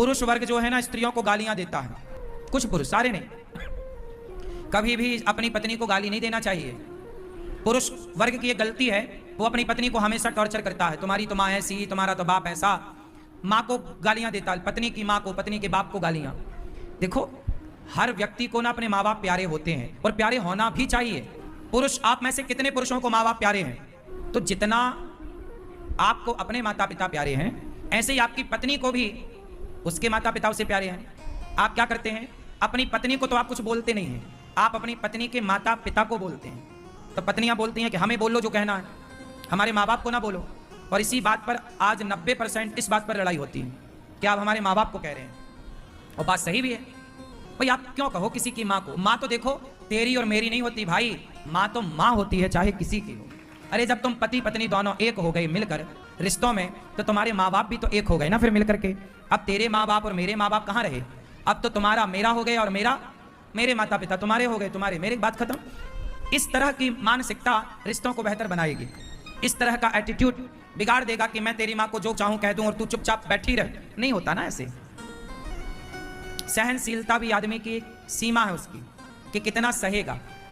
पुरुष वर्ग जो है ना स्त्रियों को गालियां देता है, कुछ पुरुष, सारे नहीं। कभी भी अपनी पत्नी को गाली नहीं देना चाहिए। पुरुष वर्ग की ये गलती है, वो अपनी पत्नी को हमेशा टॉर्चर करता है, तुम्हारी तो माँ ऐसी, तुम्हारा तो बाप ऐसा, माँ को गालियां देता है, पत्नी की माँ को, पत्नी के बाप को गालियां। देखो हर व्यक्ति को ना अपने माँ बाप प्यारे होते हैं और प्यारे होना भी चाहिए। पुरुष, आप में से कितने पुरुषों को माँ बाप प्यारे हैं? तो जितना आपको अपने माता पिता प्यारे हैं, ऐसे ही आपकी पत्नी को भी उसके माता पिता से प्यारे हैं। आप क्या करते हैं? अपनी पत्नी को तो आप कुछ बोलते नहीं हैं, आप अपनी पत्नी के माता पिता को बोलते हैं। तो पत्नियां बोलती हैं कि हमें बोलो जो कहना है, हमारे माँ बाप को ना बोलो। और इसी बात पर आज 90% इस बात पर लड़ाई होती है कि आप हमारे माँ बाप को कह रहे हैं, और बात सही भी है। भाई आप क्यों कहो किसी की माँ को? माँ तो देखो तेरी और मेरी नहीं होती भाई, माँ तो माँ होती है, चाहे किसी की हो। अरे जब तुम पति पत्नी दोनों एक हो गए मिलकर रिश्तों में, तो तुम्हारे माँ बाप भी तो एक हो गए ना फिर मिलकर के। अब तेरे माँ बाप और मेरे माँ बाप कहाँ रहे? अब तो तुम्हारा मेरा हो गए और मेरा मेरे माता पिता तुम्हारे हो गए, तुम्हारे मेरे, बात खत्म। इस तरह की मानसिकता रिश्तों को बेहतर बनाएगी। इस तरह का एटीट्यूड बिगाड़ देगा कि मैं तेरी माँ को जो चाहूं कह दूं और तू चुपचाप बैठी रह। नहीं होता ना ऐसे। सहनशीलता भी आदमी की एक सीमा है उसकी कि कितना सहेगा।